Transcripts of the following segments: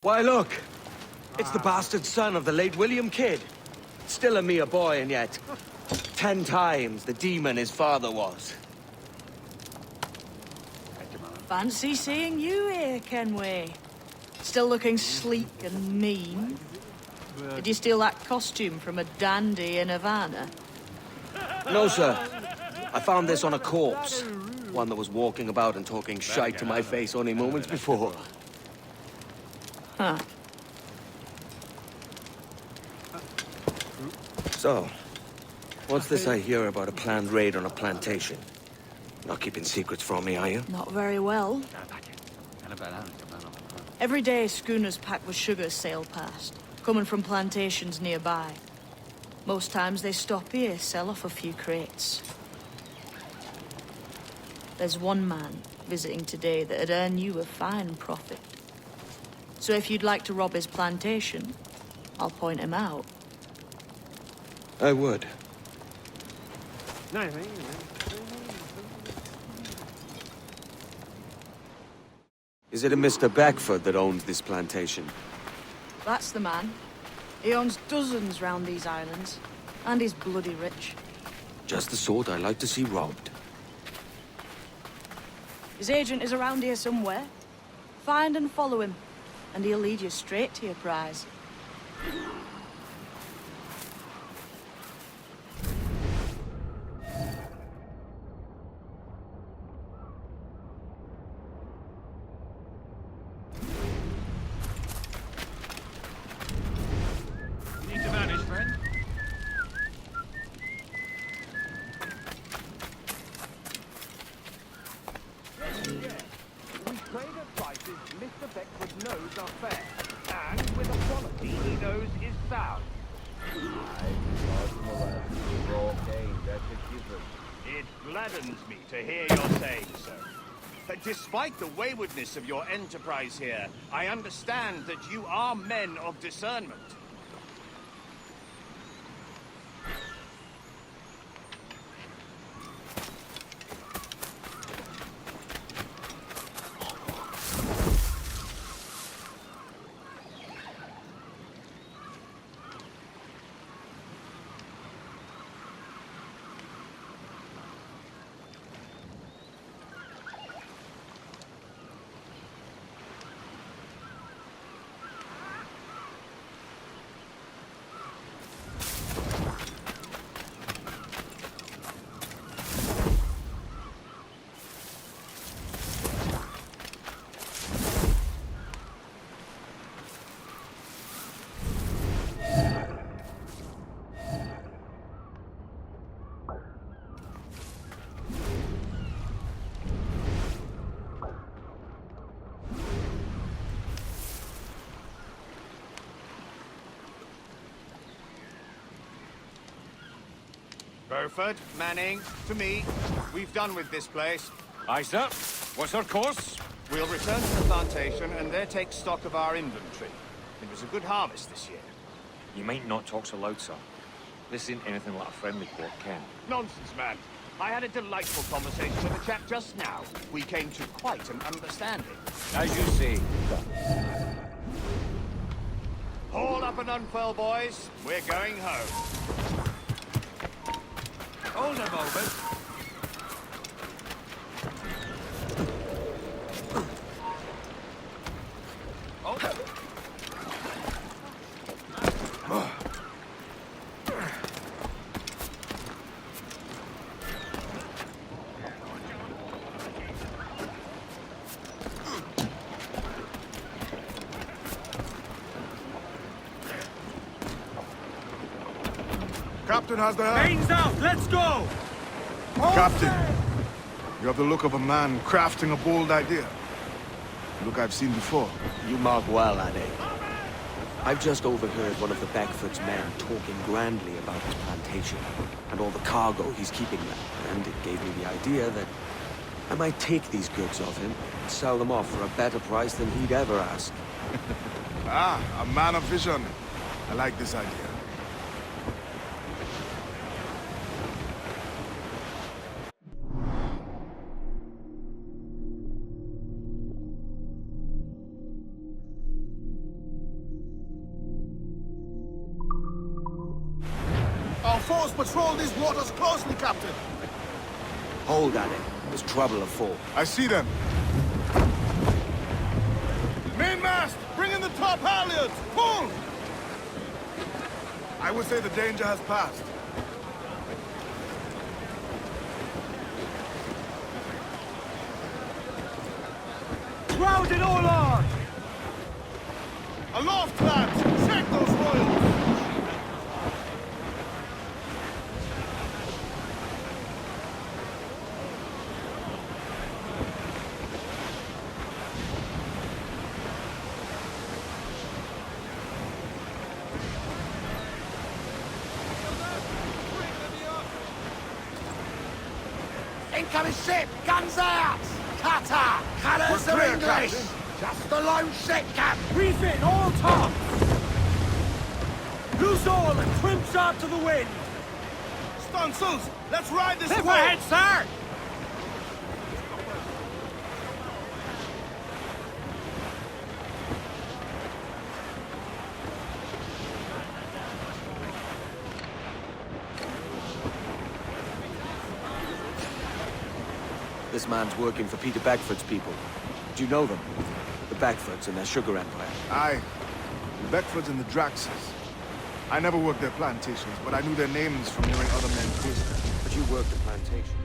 Why, look! It's the bastard son of the late William Kidd. Still a mere boy, and yet 10 times the demon his father was. Fancy seeing you here, Kenway. Still looking sleek and mean. Did you steal that costume from a dandy in Havana? No, sir. I found this on a corpse. One that was walking about and talking shite to my face only moments before. Huh. So, what's this I hear about a planned raid on a plantation? Not keeping secrets from me, are you? Not very well. Every day, schooners packed with sugar sail past, coming from plantations nearby. Most times they stop here, sell off a few crates. There's one man visiting today that'd earn you a fine profit. So if you'd like to rob his plantation, I'll point him out. I would. Is it a Mr. Beckford that owns this plantation? That's the man. He owns dozens round these islands, and he's bloody rich. Just the sort I like to see robbed. His agent is around here somewhere. Find and follow him, and he'll lead you straight to your prize. It gladdens me to hear you're saying so. But despite the waywardness of your enterprise here, I understand that you are men of discernment. Burford, Manning, to me. We've done with this place. Aye, sir. What's our course? We'll return to the plantation and there take stock of our inventory. It was a good harvest this year. You might not talk so loud, sir. This ain't anything like a friendly port, Ken. Nonsense, man. I had a delightful conversation with a chap just now. We came to quite an understanding. As you say. Haul up and unfurl, boys. We're going home. Hold a moment. Captain has the helm. Mains out! Let's go! Captain, you have the look of a man crafting a bold idea. A look I've seen before. You mark well, Addy. I've just overheard one of the Beckford's men talking grandly about his plantation and all the cargo he's keeping there, and it gave me the idea that I might take these goods off him and sell them off for a better price than he'd ever ask. Ah, a man of vision. I like this idea. force patrol these waters closely, Captain. Hold at it. There's trouble afore. I see them. Mainmast! Bring in the top halyards! Pull! I would say the danger has passed. Crowd it all on! Aloft, lads! Check those royals! Incoming ship! Guns out! Cutter! Colours We're are clear, English! Captain. Just the lone ship, Cap! Reef in, all tops! Loose all and trim sharp to the wind! Stunsels! Let's ride this Clip wave! ahead, sir! This man's working for Peter Bagford's people. Do you know them? The Bagfords and their sugar empire. Aye. The Beckfords and the Draxes. I never worked their plantations, but I knew their names from hearing other men quiz them. But you worked the plantation.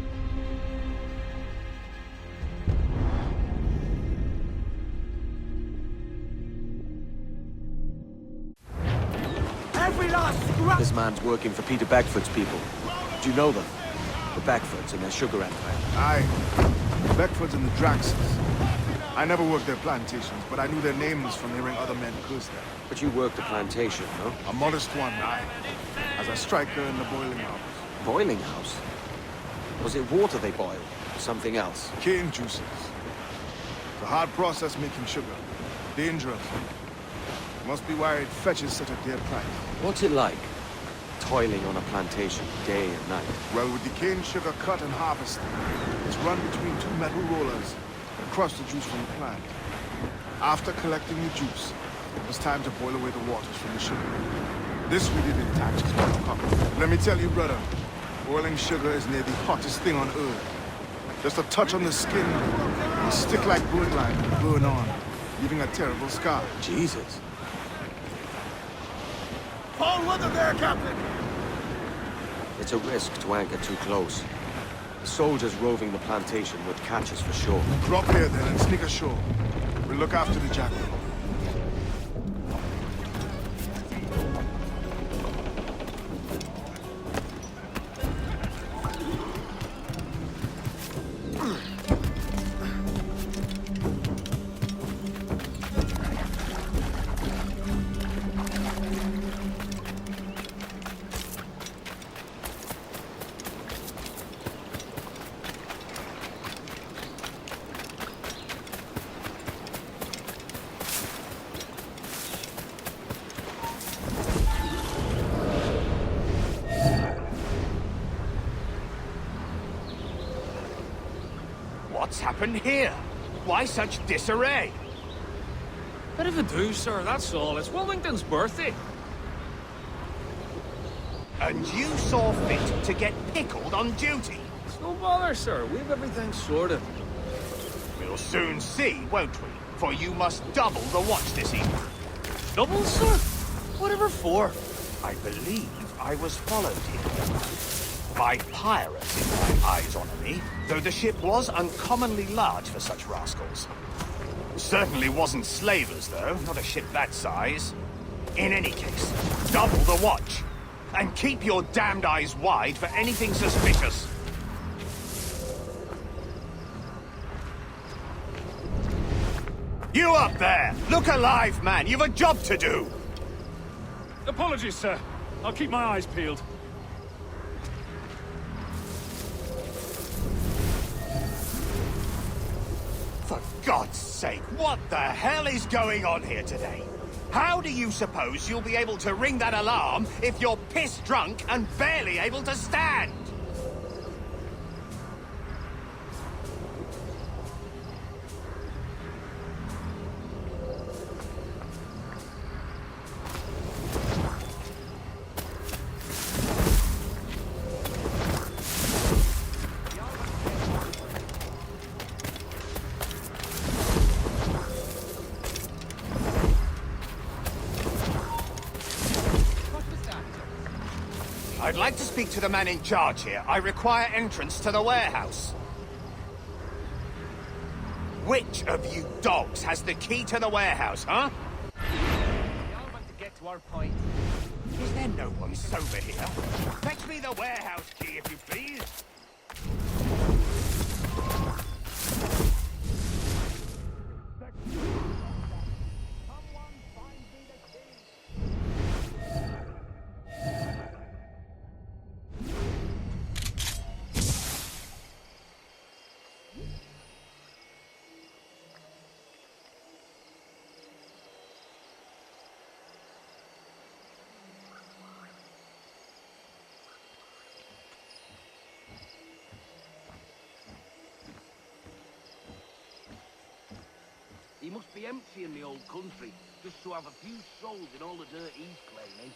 Every last scrap! This man's working for Peter Bagford's people. Do you know them? The Bagfords and their sugar empire. Aye. The Beckfords and the Draxes. I never worked their plantations, but I knew their names from hearing other men quiz them. But you worked the plantation, no? A modest one, aye. As a striker in the boiling house. Boiling house? Was it water they boiled? Or something else? Cane juices. It's a hard process making sugar. Dangerous. You must be why it fetches such a dear price. What's it like? Toiling on a plantation day and night. Well, with the cane sugar cut and harvested, it's run between two metal rollers and crush the juice from the plant. After collecting the juice, it was time to boil away the waters from the sugar. This we did in Thatcher's cup. Let me tell you, brother, boiling sugar is near the hottest thing on earth. Just a touch on the skin, a stick like birdlime will burn on, leaving a terrible scar. Jesus. Foul weather there, Captain! It's a risk to anchor too close. The soldiers roving the plantation would catch us for sure. Drop here then and sneak ashore. We'll look after the jackal. What's happened here? Why such disarray? Bit of a do, sir, that's all. It's Wilmington's birthday. And you saw fit to get pickled on duty? It's no bother, sir. We've everything sorted. We'll soon see, won't we? For you must double the watch this evening. Double, sir? Whatever for? I believe I was followed here. By pirates, in my eyes on me, though the ship was uncommonly large for such rascals. Certainly wasn't slavers, though, not a ship that size. In any case, double the watch. And keep your damned eyes wide for anything suspicious. You up there! Look alive, man! You've a job to do! Apologies, sir. I'll keep my eyes peeled. For God's sake, what the hell is going on here today? How do you suppose you'll be able to ring that alarm if you're pissed drunk and barely able to stand? I'd like to speak to the man in charge here. I require entrance to the warehouse. Which of you dogs has the key to the warehouse, huh? We all want to get to our point. Is there no one sober here? Fetch me the warehouse key, if you please. He must be empty in the old country, just to have a few souls in all the dirt he's claiming.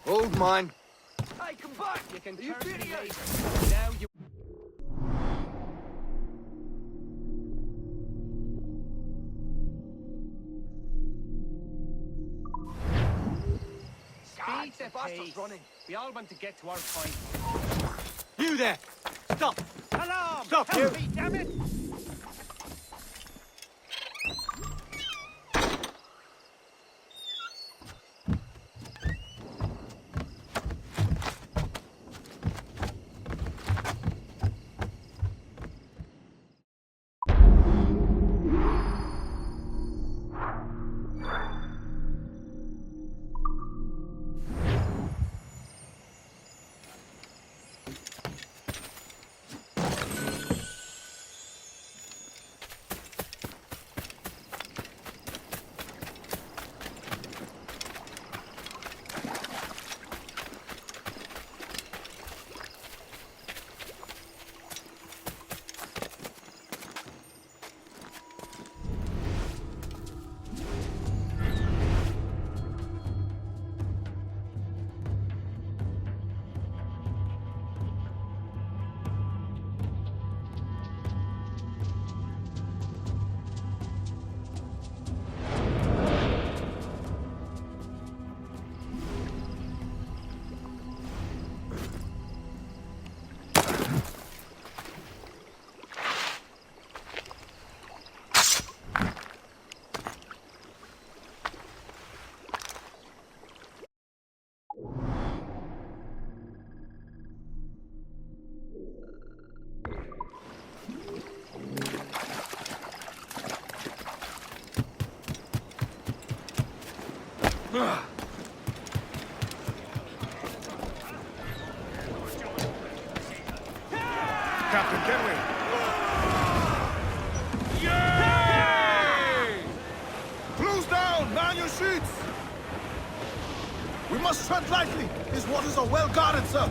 Hold mine. Hey, come back! You can Are you turn me serious? later. Now you... Speed the pace. Running. We all want to get to our point. You there! Stop! Alarm! Stop, Help you! me, damn it! Captain Kenway. Close down! Man your sheets! We must tread lightly. These waters are well guarded, sir.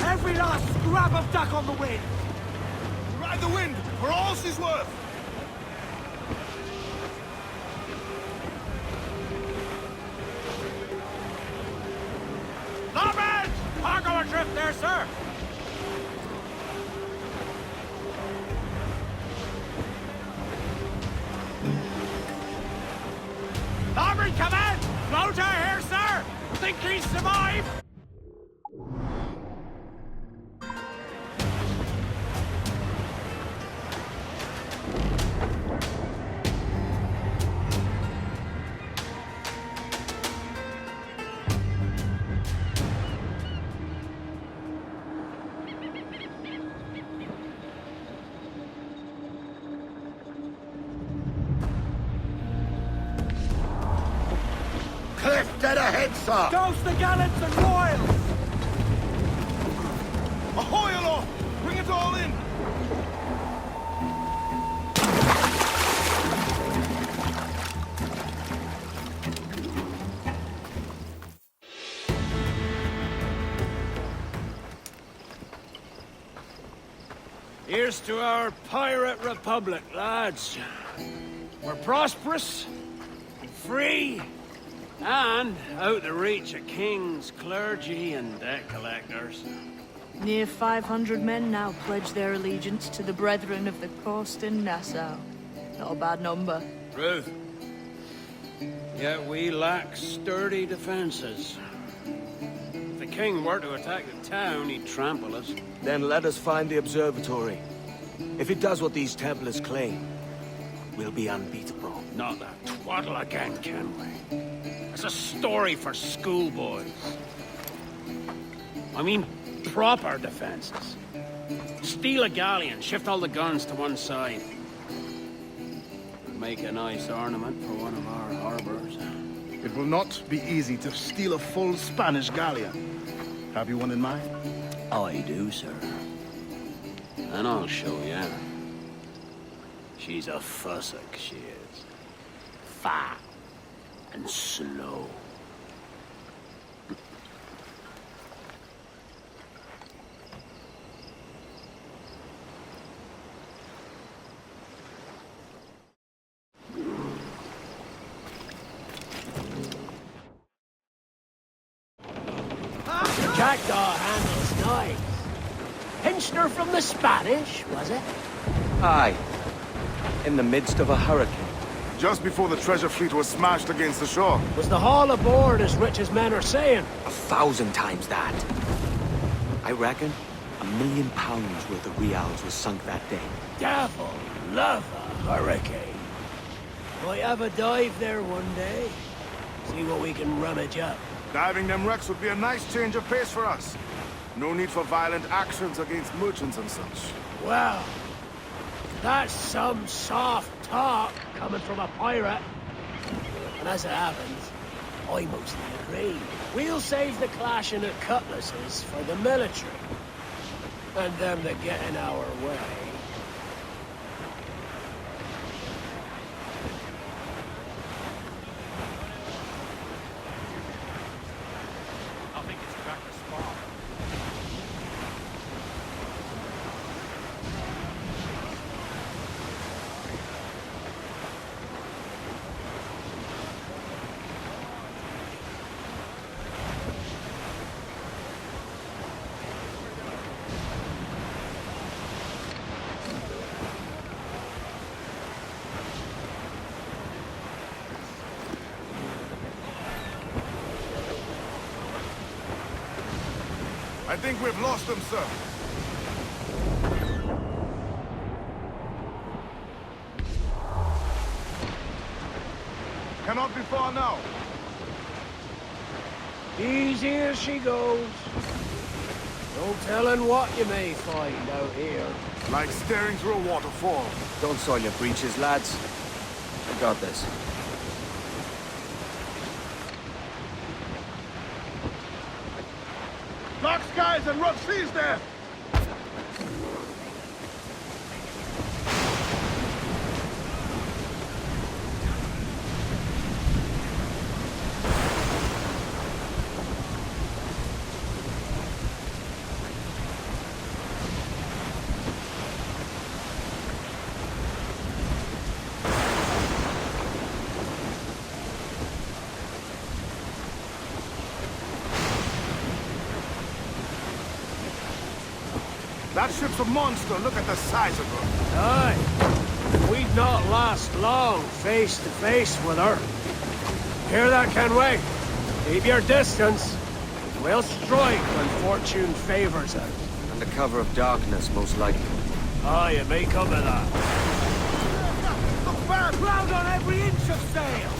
Every last scrap of duck on the wind! Ride the wind for all she's worth. Larboard! Cargo adrift there, sir! Larboard, come in! Floater here, sir! Think he survived? Cliff dead ahead, sir! Douse the gallants and royals! Ahoy aloft! Bring it all in! Here's to our pirate republic, lads. We're prosperous, free, and out the reach of kings, clergy, and debt collectors. Near 500 men now pledge their allegiance to the Brethren of the Coast in Nassau. Not a bad number. Truth. Yet we lack sturdy defenses. If the king were to attack the town, he'd trample us. Then let us find the observatory. If it does what these Templars claim, we'll be unbeatable. Not that twaddle again, can we? It's a story for schoolboys. I mean, proper defenses. Steal a galleon, shift all the guns to one side. Make a nice ornament for one of our harbors. It will not be easy to steal a full Spanish galleon. Have you one in mind? I do, sir. And I'll show you. She's a fussock, she is. Fat and slow. Jackdaw handles nice. Pinched her from the Spanish, was it? Aye. In the midst of a hurricane. Just before the treasure fleet was smashed against the shore. Was the haul aboard as rich as men are saying? 1,000 times that. I reckon £1 million worth of reals was sunk that day. Devil love a hurricane. Might have a dive there one day. See what we can rummage up. Diving them wrecks would be a nice change of pace for us. No need for violent actions against merchants and such. Well, that's some soft talk coming from a pirate. And as it happens, I mostly agree. We'll save the clashing of cutlasses for the military. And them that get in our way. I think it's cracked a spark. I think we've lost them, sir. Cannot be far now. Easy as she goes. No telling what you may find out here. Like staring through a waterfall. Don't soil your breeches, lads. I got this. Dark skies and rough seas there! That ship's a monster. Look at the size of her. Aye. We'd not last long face to face with her. Hear that, Kenway? Keep your distance. We'll strike when fortune favors us. Under cover of darkness, most likely. Aye, it may come to that. Look back! Cloud on every inch of sail!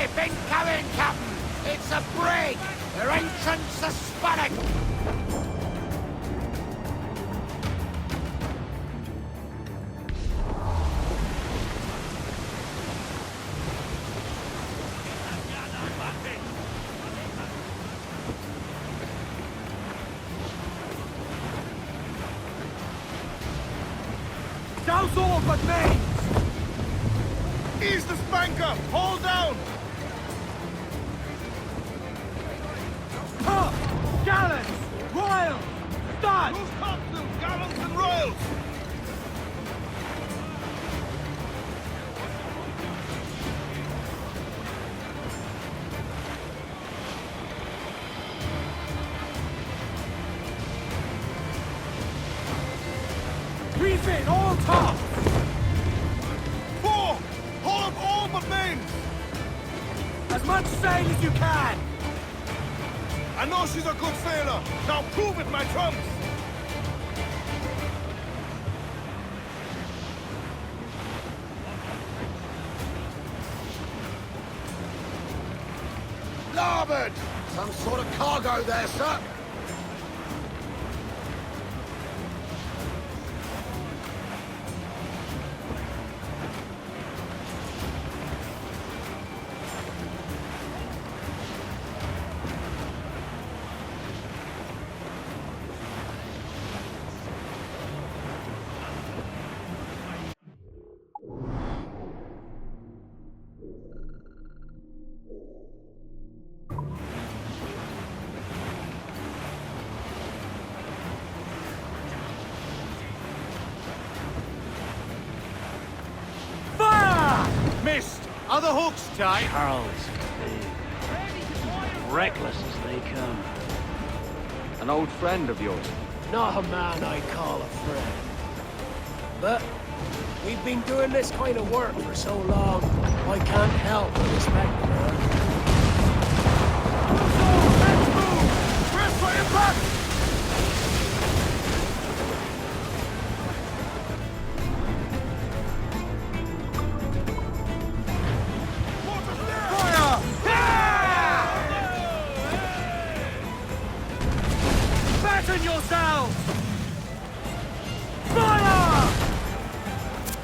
ship incoming, Captain! It's a brig! Their entrance suspect! Douse all but mains! Ease the spanker! Hold down! Huh! Gallants! Royals! Start! Who's topsails, gallants and royals? Refit all tops! 4! Hold up all but mains! As much sail as you can! I know she's a good sailor! Now prove it, my trumps! Larboard! Some sort of cargo there, sir! Missed! Other hooks, Ty! Charles, reckless as they come. An old friend of yours. Not a man I call a friend. But we've been doing this kind of work for so long, I can't help but respect the man. Let's move! Press for impact! Batten yourselves! Fire!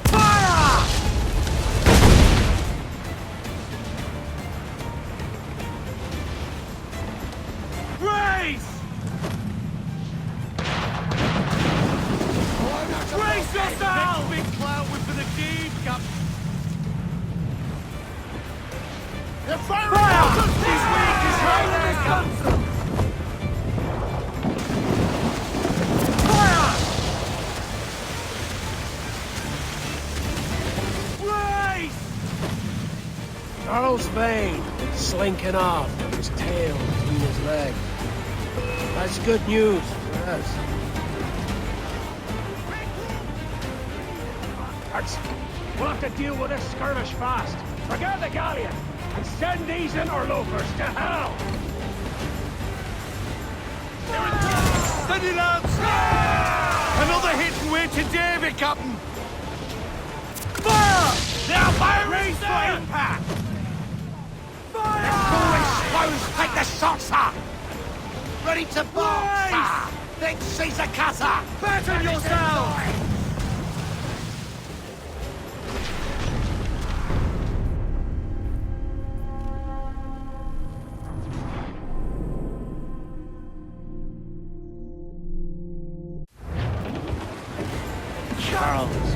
Fire! Raise! Brace yourselves! Big cloud with the deed, Captain. They're firing out! He's weak! He's right there, Captain! Charles Vane, slinking off with his tail between his legs. That's good news for us. Arts, we'll have to deal with this skirmish fast. Forget the galleon, and send these interlopers to hell! Steady, lads! Another hit and wait to David, Captain! Fire! Now fire! Raise for impact! Take the shot, sir! Ready to bomb, sir! Think she's a cutter! Batten yourself! Charles.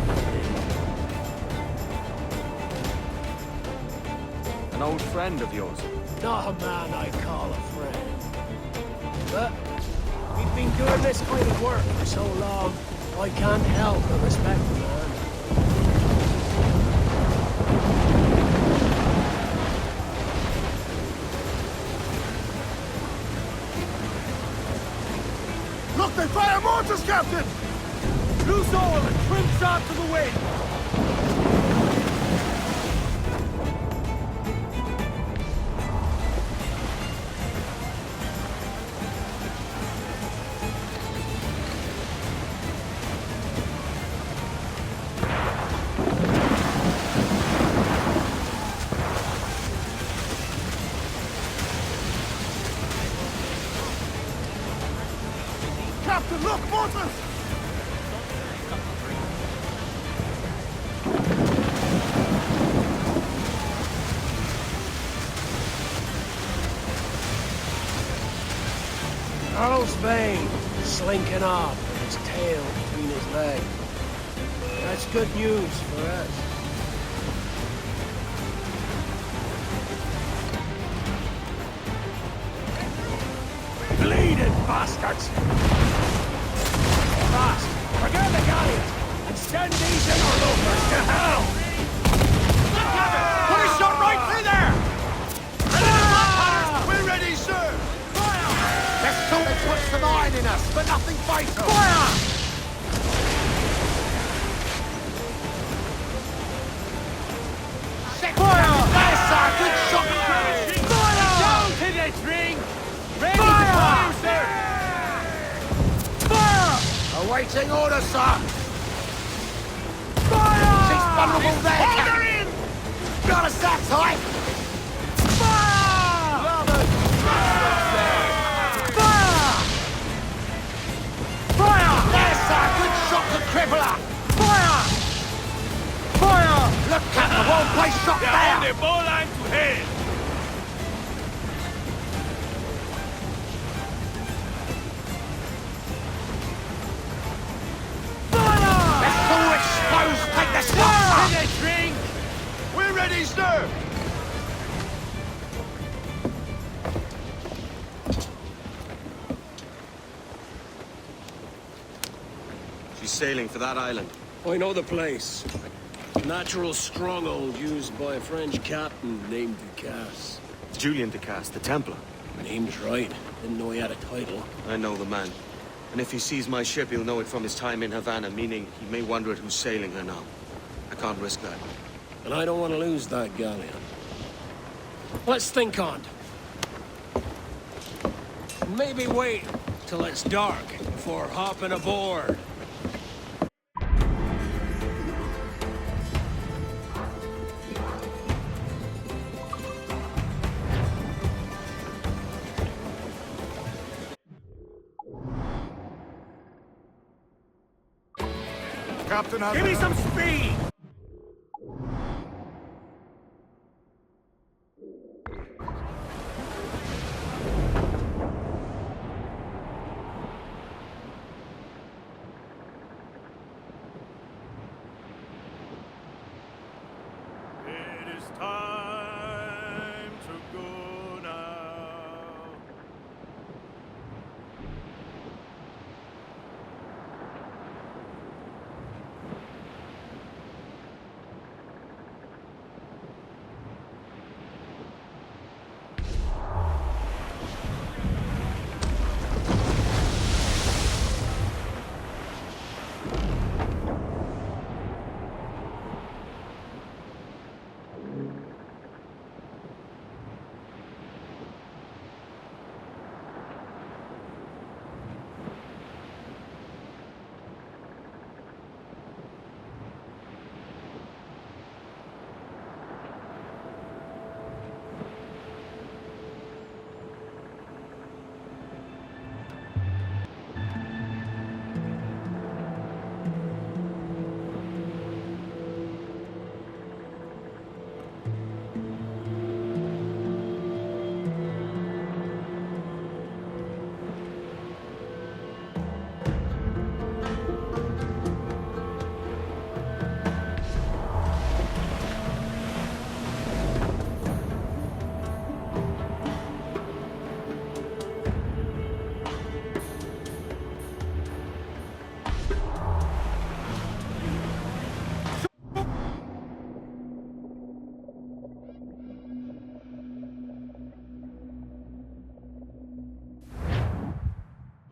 An old friend of yours. Not a man I call a friend. But we've been doing this kind of work for so long, I can't help but respect the man. Look, they fire mortars, Captain! Loose all and trim shot to the wind! Captain, look, mortars! Earl's Bane, slinking off with his tail between his legs. That's good news for us. Bleeding bastards! Fast! Forget the galleons and send these interlopers to hell! Put a shot right through there! We're ready, sir! Let's sort of put some iron in us, but nothing vital. Fire! There's our good shot! Fire! Down to the string! Ready to fire, sir! Fire! Awaiting orders, sir! Fire! She's vulnerable there, Hold her Captain. in! Got us that tight! Fire! Fire! Fire! There's our good shot to cripple her! Fire! Fire! Look, Captain, well-placed shot there! the ball line to head! Let's all expose, take the shot! We're ready, sir! She's sailing for that island. I know the place. Natural stronghold used by a French captain named Ducasse. Julian Ducasse, the Templar. Name's right. Didn't know he had a title. I know the man. And if he sees my ship, he'll know it from his time in Havana, meaning he may wonder at who's sailing her now. I can't risk that. And I don't want to lose that galleon. Let's think on it. Maybe wait till it's dark before hopping aboard. Captain has... Give me some speed! It is time to go now.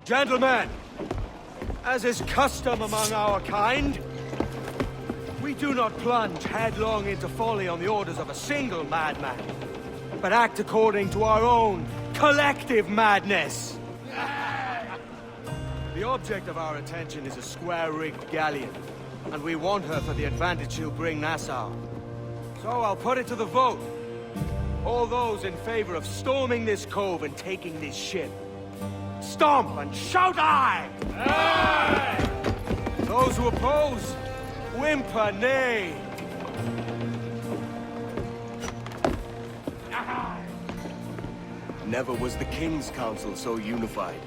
Gentlemen, as is custom among our kind, we do not plunge headlong into folly on the orders of a single madman, but act according to our own collective madness. The object of our attention is a square-rigged galleon, and we want her for the advantage she'll bring Nassau. So I'll put it to the vote. All those in favor of storming this cove and taking this ship, stomp and shout aye! Aye! Those who oppose, whimper nay! Never was the King's Council so unified.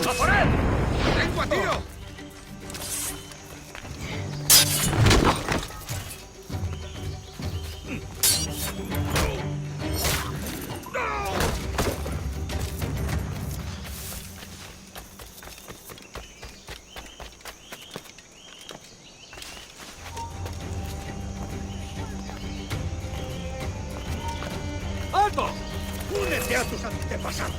¡A por él! ¡Tengo a tiro! ¡Alto! ¡Únete a tus antepasados!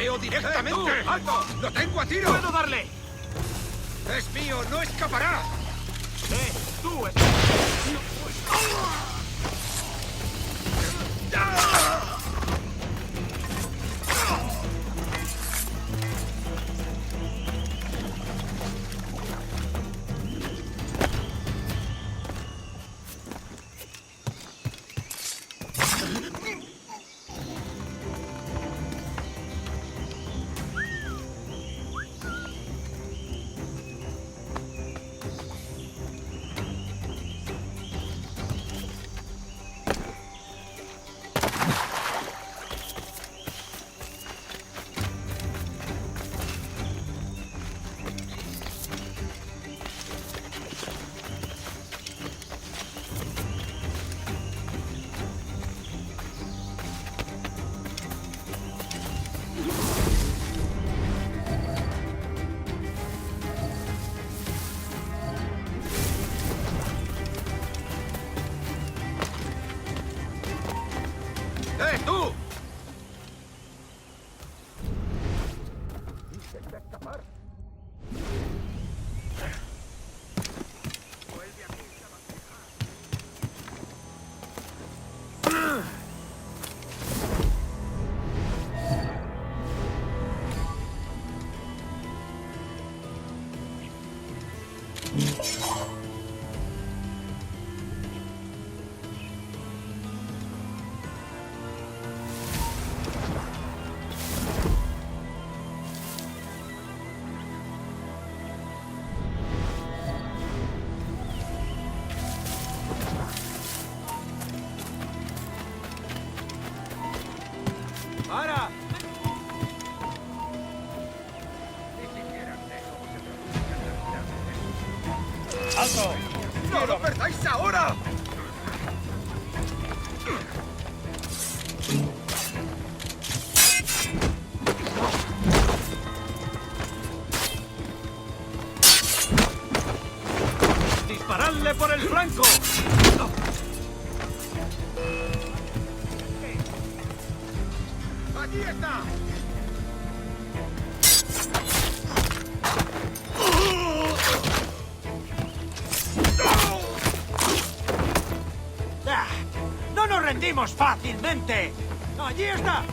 golpeo directamente. ¡Alto! ¡Lo tengo a tiro! ¡Puedo darle! ¡Es mío! ¡No escapará! ¡Tú! ¡Tú! ¡Para! ¡Alto! ¡No lo perdáis ahora! ¡Disparadle por el flanco! ¡Allí está! ¡No nos rendimos fácilmente! ¡Allí está!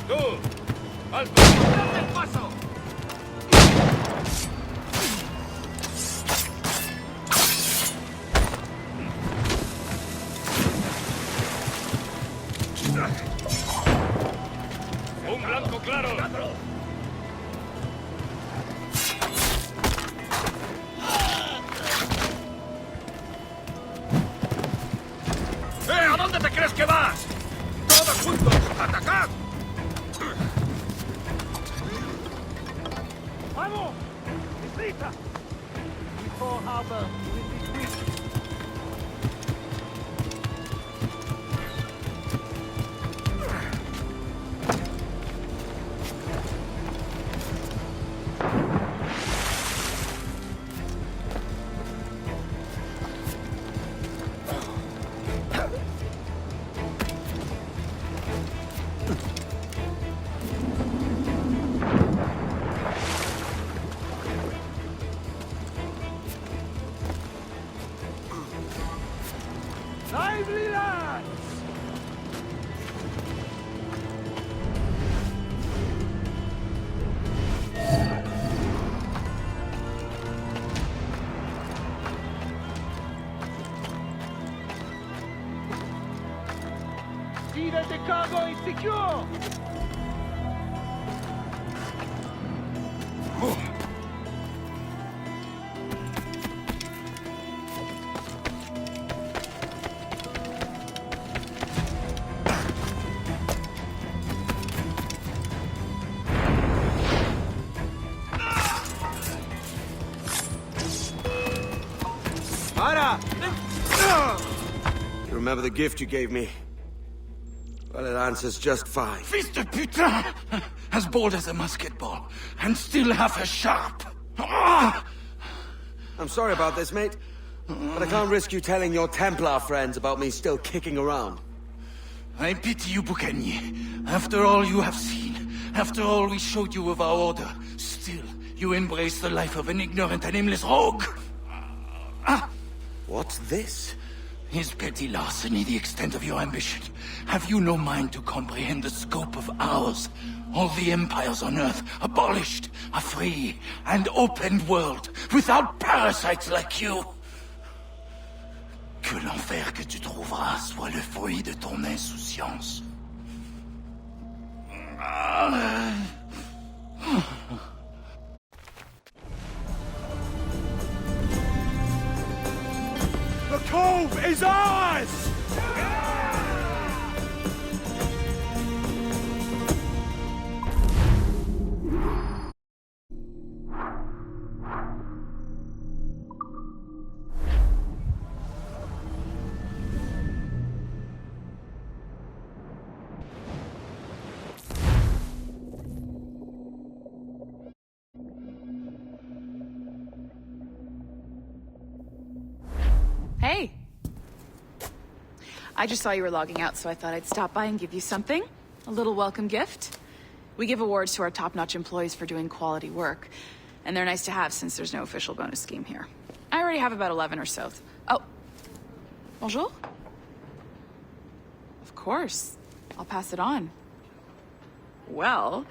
¡Tú! ¡Alto! ¡Date el paso! ¡Un blanco claro! ¿A dónde te crees que vas? ¡Todos juntos! ¡Atacad! ¡Vamos! ¡Deprisa! Before harbor will be weak. Lively lads! See that the cargo is secure! Para! You remember the gift you gave me? Well, it answers just fine. Fils de putain! As bold as a musket ball, and still half as sharp. Ah! I'm sorry about this, mate. But I can't risk you telling your Templar friends about me still kicking around. I pity you, Boucanier. After all you have seen, after all we showed you of our order, still you embrace the life of an ignorant and aimless rogue. What's this? Is petty larceny the extent of your ambition? Have you no mind to comprehend the scope of ours? All the empires on Earth abolished, a free and open world, without parasites like you. Que l'enfer que tu trouveras soit le fruit de ton insouciance. The cove is ours! Hey. I just saw you were logging out, so I thought I'd stop by and give you something. A little welcome gift. We give awards to our top-notch employees for doing quality work, and they're nice to have since there's no official bonus scheme here. I already have about 11 or so. Oh. Bonjour? Of course. I'll pass it on. Well,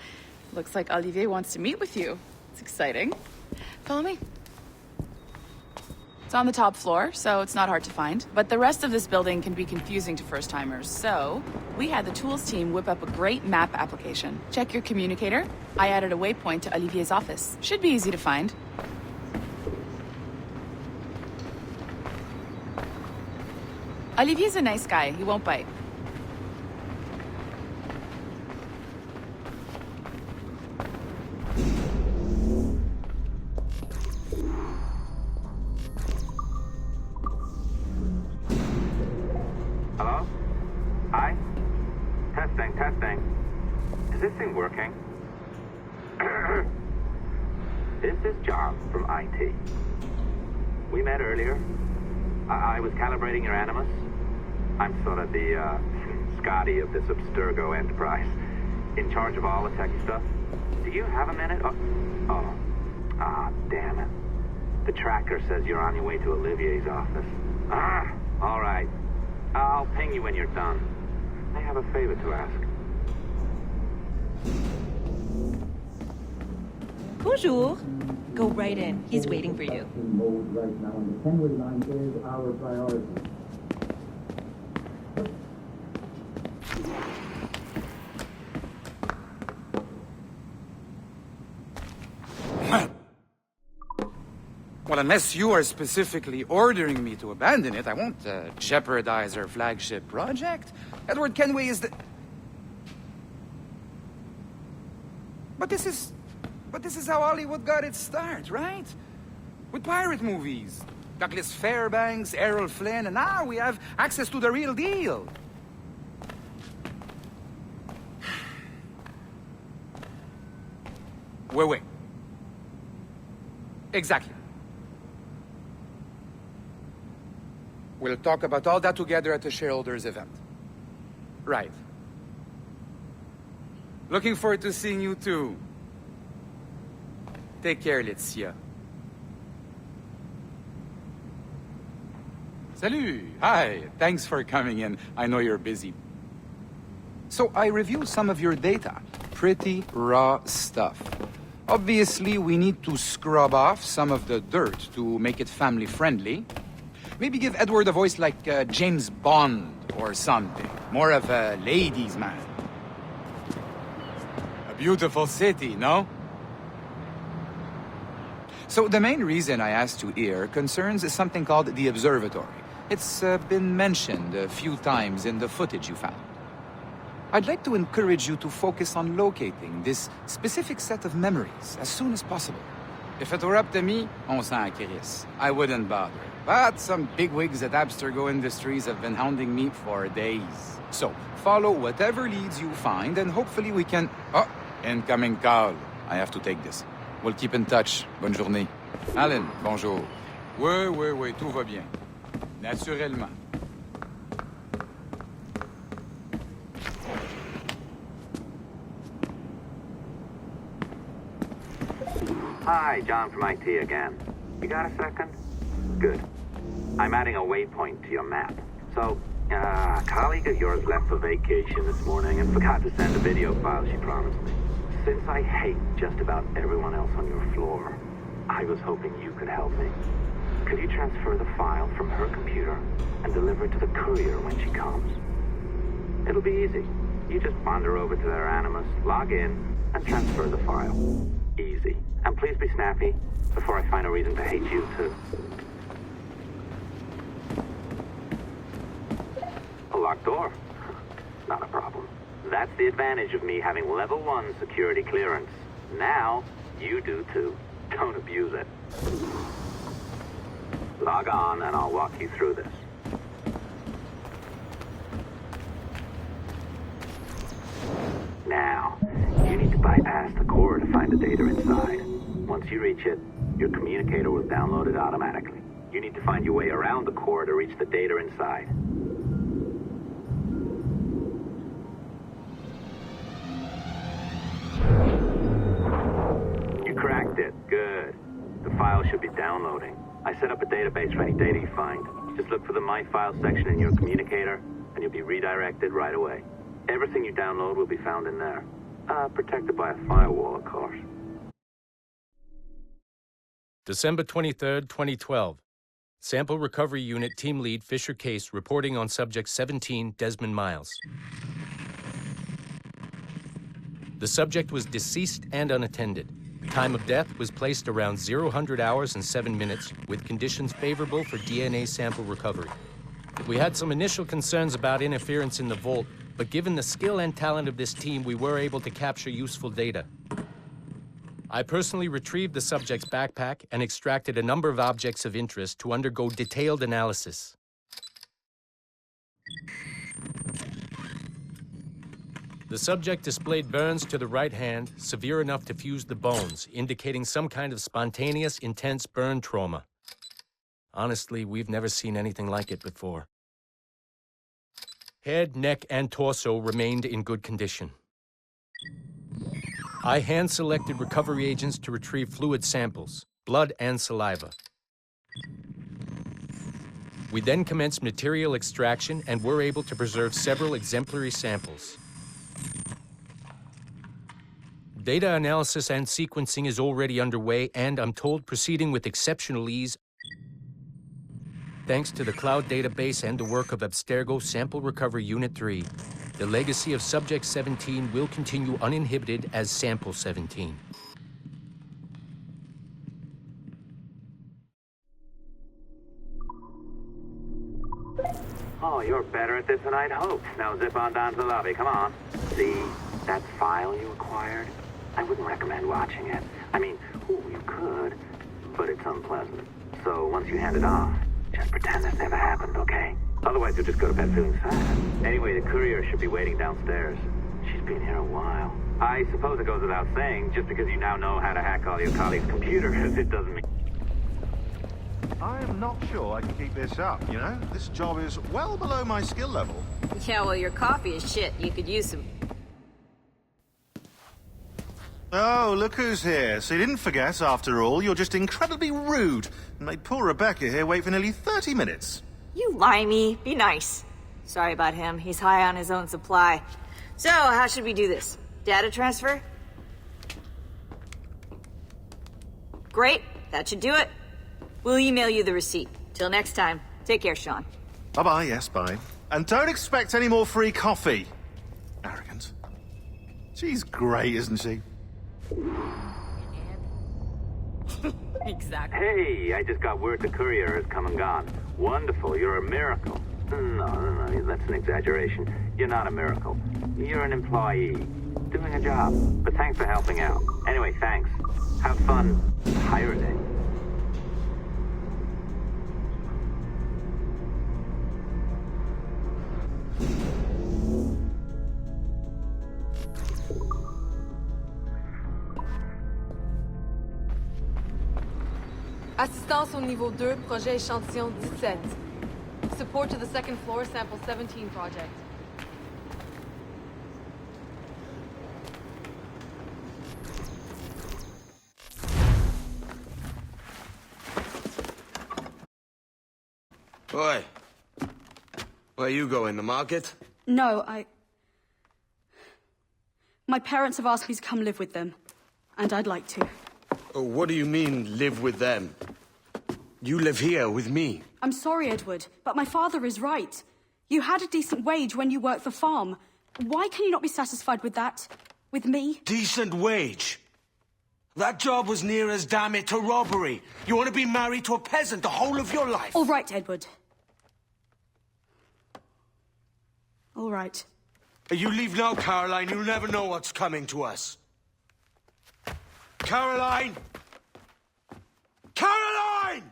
looks like Olivier wants to meet with you. It's exciting. Follow me. It's on the top floor, so it's not hard to find. But the rest of this building can be confusing to first-timers, so we had the tools team whip up a great map application. Check your communicator. I added a waypoint to Olivier's office. Should be easy to find. Olivier's a nice guy. He won't bite. Hello? Hi? Testing, testing. Is this thing working? This is John from IT. We met earlier. I was calibrating your Animus. I'm sort of the, Scotty of this Abstergo enterprise. In charge of all the tech stuff. Do you have a minute? Damn it. The tracker says you're on your way to Olivier's office. All right. I'll ping you when you're done. I have a favor to ask. Bonjour. Go right in. He's waiting for you. Mode right now, and the Kenway line is our priority. Well, unless you are specifically ordering me to abandon it, I won't jeopardize our flagship project. Edward Kenway is the... But this is how Hollywood got its start, right? With pirate movies. Douglas Fairbanks, Errol Flynn, and now we have access to the real deal. Wait. Exactly. We'll talk about all that together at the shareholders event. Right. Looking forward to seeing you too. Take care, Laetitia. Salut! Hi, thanks for coming in. I know you're busy. So I reviewed some of your data. Pretty raw stuff. Obviously, we need to scrub off some of the dirt to make it family-friendly. Maybe give Edward a voice like James Bond or something. More of a ladies' man. A beautiful city, no? So the main reason I asked you here concerns something called the Observatory. It's been mentioned a few times in the footage you found. I'd like to encourage you to focus on locating this specific set of memories as soon as possible. If it were up to me, on s'en crisse. I wouldn't bother. But some bigwigs at Abstergo Industries have been hounding me for days. So, follow whatever leads you find, and hopefully we can... Oh, incoming call. I have to take this. We'll keep in touch. Bonne journée. Alan, bonjour. Oui, tout va bien. Naturellement. Hi, John from IT again. You got a second? Good. I'm adding a waypoint to your map. So, a colleague of yours left for vacation this morning and forgot to send a video file she promised me. Since I hate just about everyone else on your floor, I was hoping you could help me. Could you transfer the file from her computer and deliver it to the courier when she comes? It'll be easy. You just wander over to their Animus, log in, and transfer the file. Easy. And please be snappy before I find a reason to hate you, too. A locked door? Not a problem. That's the advantage of me having level 1 security clearance. Now, you do too. Don't abuse it. Log on and I'll walk you through this. Now, you need to bypass the core to find the data inside. Once you reach it, your communicator will download it automatically. You need to find your way around the core to reach the data inside. You cracked it. Good. The file should be downloading. I set up a database for any data you find. Just look for the My Files section in your communicator, and you'll be redirected right away. Everything you download will be found in there. Protected by a firewall, of course. December 23rd, 2012. Sample Recovery Unit Team Lead Fisher Case reporting on Subject 17, Desmond Miles. The subject was deceased and unattended. Time of death was placed around 00 hours and 7 minutes, with conditions favorable for DNA sample recovery. We had some initial concerns about interference in the vault, but given the skill and talent of this team, we were able to capture useful data. I personally retrieved the subject's backpack and extracted a number of objects of interest to undergo detailed analysis. The subject displayed burns to the right hand, severe enough to fuse the bones, indicating some kind of spontaneous, intense burn trauma. Honestly, we've never seen anything like it before. Head, neck, and torso remained in good condition. I hand-selected recovery agents to retrieve fluid samples, blood and saliva. We then commenced material extraction and were able to preserve several exemplary samples. Data analysis and sequencing is already underway, and I'm told proceeding with exceptional ease. Thanks to the cloud database and the work of Abstergo Sample Recovery Unit 3, the legacy of Subject 17 will continue uninhibited as Sample 17. Oh, you're better at this than I'd hoped. Now zip on down to the lobby. Come on. See that file you acquired? I wouldn't recommend watching it. I mean, you could, but it's unpleasant. So once you hand it off, just pretend this never happened, okay? Otherwise, you'll just go to bed feeling sad. Anyway, the courier should be waiting downstairs. She's been here a while. I suppose it goes without saying, just because you now know how to hack all your colleagues' computers, it doesn't mean... I am not sure I can keep this up, you know? This job is well below my skill level. Yeah, well, your coffee is shit. You could use some... Oh, look who's here. So you didn't forget, after all, you're just incredibly rude and made poor Rebecca here wait for nearly 30 minutes. You limey. Be nice. Sorry about him. He's high on his own supply. So, how should we do this? Data transfer? Great. That should do it. We'll email you the receipt. Till next time. Take care, Sean. Bye-bye, yes, bye. And don't expect any more free coffee. Arrogant. She's great, isn't she? Exactly. Hey, I just got word the courier has come and gone. Wonderful, you're a miracle. No, that's an exaggeration. You're not a miracle. You're an employee, doing a job. But thanks for helping out. Anyway, thanks. Have fun pirating. Assistance au niveau 2, projet échantillon 17. Support to the second floor, sample 17 project. Oi. Where you going, the market? No, My parents have asked me to come live with them, and I'd like to. Oh, what do you mean, live with them? You live here with me. I'm sorry, Edward, but my father is right. You had a decent wage when you worked the farm. Why can you not be satisfied with that? With me? Decent wage? That job was near as, damn it, to robbery. You want to be married to a peasant the whole of your life? All right, Edward. All right. You leave now, Caroline. You'll never know what's coming to us. Caroline! Caroline!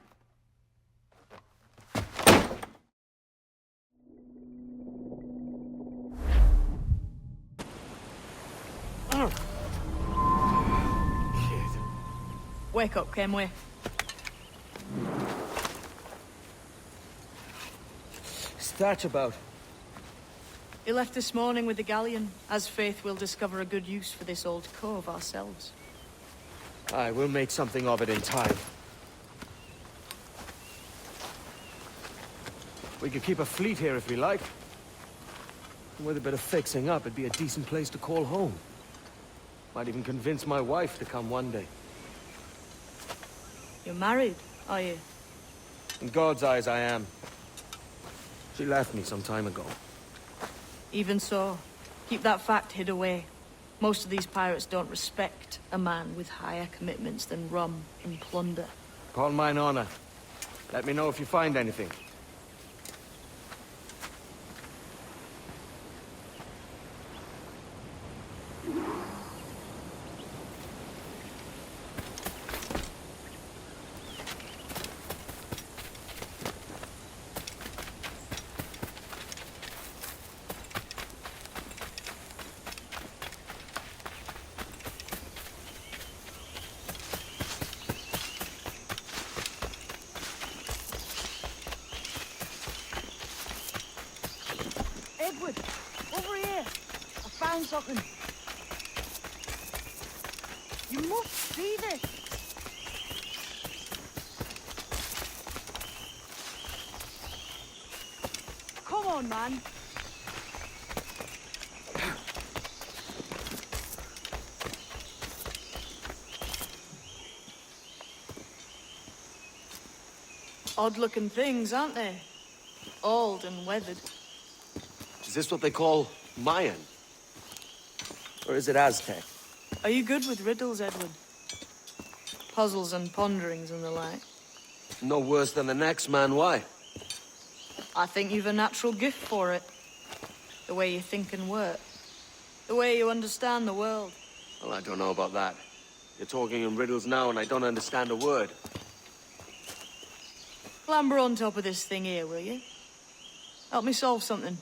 Oh. Shit. Wake up, Kenway. What's that about? He left this morning with the galleon, as faith we'll discover a good use for this old cove ourselves. Aye, we'll make something of it in time. We could keep a fleet here if we like. And with a bit of fixing up, it'd be a decent place to call home. Might even convince my wife to come one day. You're married, are you? In God's eyes, I am. She left me some time ago. Even so, keep that fact hid away. Most of these pirates don't respect a man with higher commitments than rum and plunder. Call mine honor. Let me know if you find anything. Edward, over here. I found something. You must see this. Come on, man. Odd-looking things, aren't they? Old and weathered. Is this what they call Mayan? Or is it Aztec? Are you good with riddles, Edward? Puzzles and ponderings and the like? No worse than the next man, why? I think you've a natural gift for it. The way you think and work. The way you understand the world. Well, I don't know about that. You're talking in riddles now and I don't understand a word. Clamber on top of this thing here, will you? Help me solve something.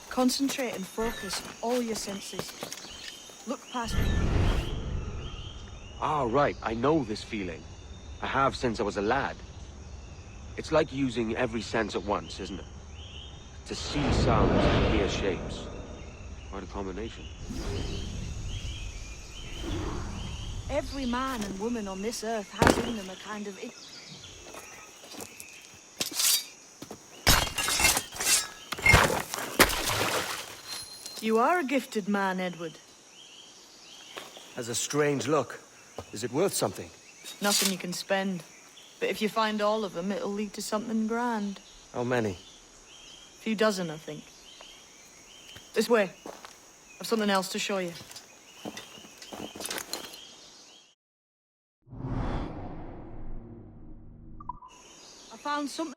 Concentrate and focus all your senses. Look past me. Ah, right. I know this feeling. I have since I was a lad. It's like using every sense at once, isn't it? To see sounds and hear shapes. Quite a combination. Every man and woman on this earth has in them a kind of... You are a gifted man, Edward. Has a strange look. Is it worth something? Nothing you can spend. But if you find all of them, it'll lead to something grand. How many? A few dozen, I think. This way. I've something else to show you. I found something...